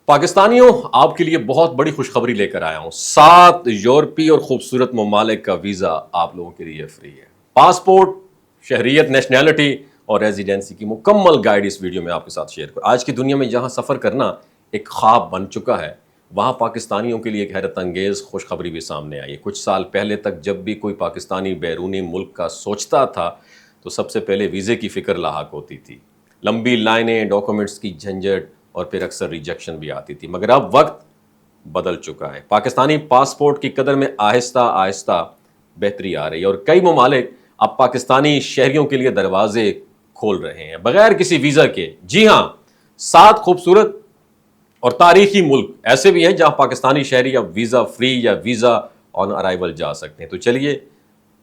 पाकिस्तानियों, आपके लिए बहुत बड़ी खुशखबरी लेकर आया हूं। 7 यूरोपीय और खूबसूरत ममालिक का वीज़ा आप लोगों के लिए फ्री है। पासपोर्ट, शहरियत, नेशनैलिटी और रेजिडेंसी की मुकम्मल गाइड इस वीडियो में आपके साथ शेयर करूं। आज की दुनिया में जहां सफ़र करना एक ख्वाब बन चुका है, वहां पाकिस्तानियों के लिए एक हैरत अंगेज़ खुशखबरी भी सामने आई है। कुछ साल पहले तक जब भी कोई पाकिस्तानी बैरूनी मुल्क का सोचता था तो सबसे पहले वीज़े की फ़िक्र लाहक होती थी। लंबी लाइनें, डॉक्यूमेंट्स की झंझट और फिर अक्सर रिजेक्शन भी आती थी। मगर अब वक्त बदल चुका है। पाकिस्तानी पासपोर्ट की कदर में आहिस्ता आहिस्ता बेहतरी आ रही है और कई ममालिक अब पाकिस्तानी शहरियों के लिए दरवाजे खोल रहे हैं बगैर किसी वीज़ा के। जी हाँ, 7 खूबसूरत और तारीखी मुल्क ऐसे भी हैं जहां पाकिस्तानी शहरी अब वीज़ा फ्री या वीज़ा ऑन अराइवल जा सकते हैं। तो चलिए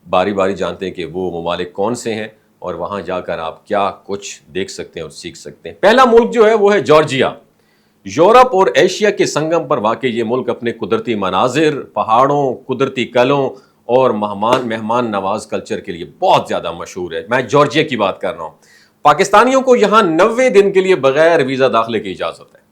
बारी बारी जानते हैं कि वो ममालिक कौन से हैं और वहां जाकर आप क्या कुछ देख सकते हैं और सीख सकते हैं। पहला मुल्क जो है वो है जॉर्जिया। यूरोप और एशिया के संगम पर वाक़ ये मुल्क अपने कुदरती मनाजिर, पहाड़ों, कुदरती कलों और मेहमान नवाज कल्चर के लिए बहुत ज़्यादा मशहूर है। मैं जॉर्जिया की बात कर रहा हूँ। पाकिस्तानियों को यहाँ 90 दिन के लिए बगैर वीज़ा दाखिले की इजाज़त है।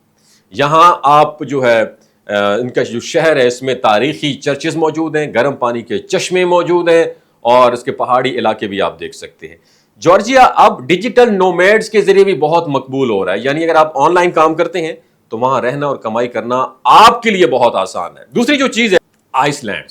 यहाँ आप जो है इनका जो शहर है इसमें तारीखी चर्चेज मौजूद हैं, गर्म पानी के चश्मे मौजूद हैं और इसके पहाड़ी इलाके भी आप देख सकते हैं। जॉर्जिया अब डिजिटल नोमैड्स के जरिए भी बहुत मकबूल हो रहा है। यानी अगर आप ऑनलाइन काम करते हैं तो वहां रहना और कमाई करना आपके लिए बहुत आसान है। दूसरी जो चीज है, आइसलैंड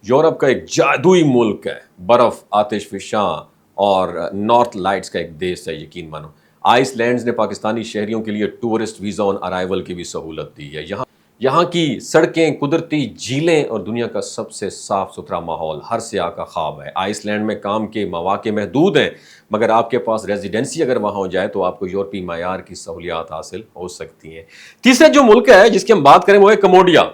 यूरोप का एक जादुई मुल्क है। बर्फ, आतिशफशां और नॉर्थ लाइट्स का एक देश है, यकीन मानो। आइसलैंड ने पाकिस्तानी शहरियों के लिए टूरिस्ट वीजा ऑन अराइवल की भी सहूलत दी है। यहाँ की सड़कें, कुदरती झीलें और दुनिया का सबसे साफ सुथरा माहौल हर सियाह का ख्वाब है। आइसलैंड में काम के मौके महदूद हैं, मगर आपके पास रेजिडेंसी अगर वहाँ हो जाए तो आपको यूरोपीय मायार की सहूलियात हासिल हो सकती हैं। तीसरा जो मुल्क है जिसकी हम बात करें वो है कम्बोडिया।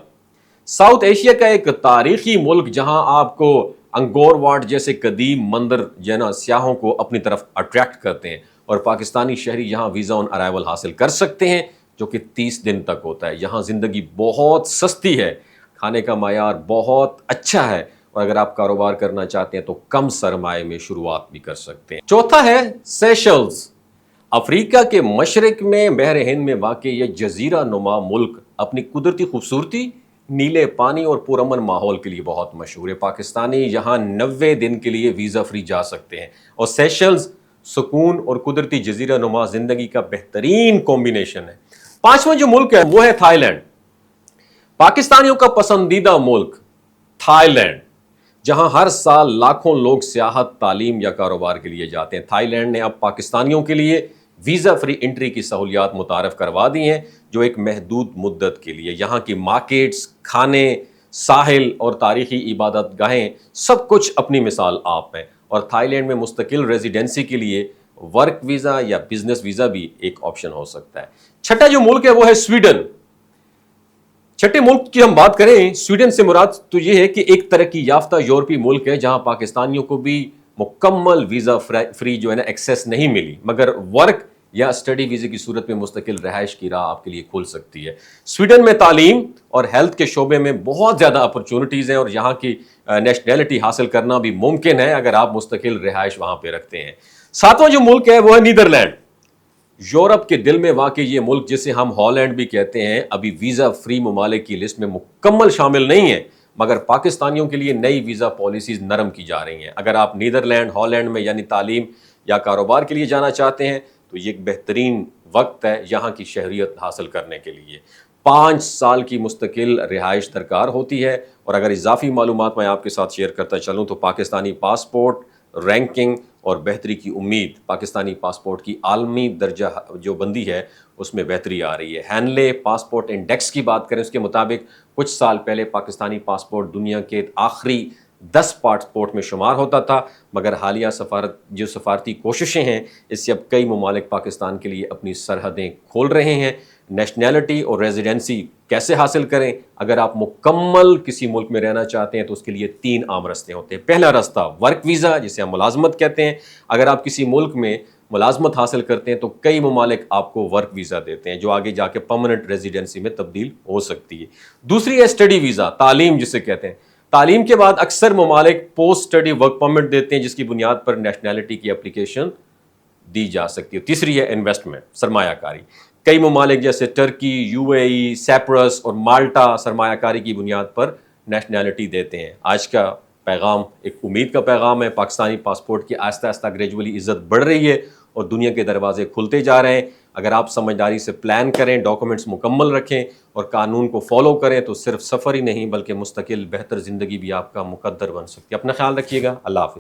साउथ एशिया का एक तारीखी मुल्क जहां आपको अंगोर वाट जैसे कदीम मंदिर जना सियाहों को अपनी तरफ अट्रैक्ट करते हैं और पाकिस्तानी शहरी यहां वीज़ा ऑन अराइवल हासिल कर सकते हैं, जो कि 30 दिन तक होता है। यहाँ ज़िंदगी बहुत सस्ती है, खाने का मायार बहुत अच्छा है और अगर आप कारोबार करना चाहते हैं तो कम सरमाए में शुरुआत भी कर सकते हैं। चौथा है सेशल्स। अफ्रीका के मशरक में बहर हिंद में वाक़ ये जजीरा नुमा मुल्क अपनी कुदरती खूबसूरती, नीले पानी और पुरअमन माहौल के लिए बहुत मशहूर है। पाकिस्तानी यहाँ 90 दिन के लिए वीज़ा फ्री जा सकते हैं और सेशल्स सुकून और कुदरती जजीरा नुमा जिंदगी का बेहतरीन कॉम्बिनेशन है। पांचवा जो मुल्क है वो है थाईलैंड। पाकिस्तानियों का पसंदीदा मुल्क थाईलैंड, जहां हर साल लाखों लोग सियाहत, तालीम या कारोबार के लिए जाते हैं। थाईलैंड ने अब पाकिस्तानियों के लिए वीज़ा फ्री एंट्री की सहूलियात मुतारफ करवा दी हैं, जो एक महदूद मुद्दत के लिए। यहाँ की मार्केट्स, खाने, साहिल और तारीखी इबादत गाहें सब कुछ अपनी मिसाल आप हैं और थाईलैंड में मुस्तकिल रेजिडेंसी के लिए वर्क वीज़ा या बिजनेस वीज़ा भी एक ऑप्शन हो सकता है। छठा जो मुल्क है वो है स्वीडन। छठे मुल्क की हम बात करें, स्वीडन से मुराद तो ये है कि एक तरक्की याफ्ता यूरोपीय मुल्क है जहां पाकिस्तानियों को भी मुकम्मल वीज़ा फ्री जो है ना एक्सेस नहीं मिली, मगर वर्क या स्टडी वीज़े की सूरत में मुस्तकिल रहायश की राह आपके लिए खुल सकती है। स्वीडन में तालीम और हेल्थ के शोबे में बहुत ज़्यादा अपॉर्चुनिटीज़ हैं और यहाँ की नेशनैलिटी हासिल करना भी मुमकिन है अगर आप मुस्तकिल रहायश वहाँ पर रखते हैं। सातवां जो मुल्क है वो है नीदरलैंड। यूरोप के दिल में वाक़ ये मुल्क, जिसे हम हॉलैंड भी कहते हैं, अभी वीज़ा फ्री ममालिक की लिस्ट में मुकम्मल शामिल नहीं है, मगर पाकिस्तानियों के लिए नई वीज़ा पॉलिसीज़ नरम की जा रही हैं। अगर आप नीदरलैंड, हॉलैंड में यानी तालीम या कारोबार के लिए जाना चाहते हैं तो ये एक बेहतरीन वक्त है यहाँ की शहरियत हासिल करने के लिए। 5 साल की मुस्तकिल रिहाइश दरकार होती है और अगर इजाफी मालूमात मैं आपके साथ शेयर करता चलूँ तो पाकिस्तानी पासपोर्ट रैंकिंग और बेहतरी की उम्मीद, पाकिस्तानी पासपोर्ट की आलमी दर्जा जो बंदी है उसमें बेहतरी आ रही है। हैनले पासपोर्ट इंडेक्स की बात करें, उसके मुताबिक कुछ साल पहले पाकिस्तानी पासपोर्ट दुनिया के आखिरी 10 पासपोर्ट में शुमार होता था, मगर हालिया सफारती कोशिशें हैं, इससे अब कई ममालिक पाकिस्तान के लिए अपनी सरहदें खोल रहे हैं। नेशनैलिटी और रेजिडेंसी कैसे हासिल करें? अगर आप मुकम्मल किसी मुल्क में रहना चाहते हैं तो उसके लिए 3 आम रास्ते होते हैं। पहला रास्ता वर्क वीज़ा, जिसे हम मुलाजमत कहते हैं। अगर आप किसी मुल्क में मुलाजमत हासिल करते हैं तो कई ममालिक आपको वर्क वीज़ा देते हैं जो आगे जाके परमानेंट रेजिडेंसी में तब्दील हो सकती है। दूसरी है स्टडी वीज़ा, तालीम जिसे कहते हैं। तालीम के बाद अक्सर ममालिक पोस्ट स्टडी वर्क परमिट देते हैं जिसकी बुनियाद पर नेशनैलिटी की एप्लीकेशन दी जा सकती है। तीसरी है इन्वेस्टमेंट, सरमायाकारी। کئی ممالک جیسے ٹرکی، یو اے ای، سیپرس اور مالٹا سرمایہ کاری کی بنیاد پر نیشنلٹی دیتے ہیں۔ آج کا پیغام ایک امید کا پیغام ہے، پاکستانی پاسپورٹ کی آہستہ آہستہ گریجولی عزت بڑھ رہی ہے اور دنیا کے دروازے کھلتے جا رہے ہیں۔ اگر آپ سمجھداری سے پلان کریں، ڈاکومنٹس مکمل رکھیں اور قانون کو فالو کریں تو صرف سفر ہی نہیں بلکہ مستقل بہتر زندگی بھی آپ کا مقدر بن سکتی ہے۔ اپنا خیال رکھیے گا، اللہ حافظ۔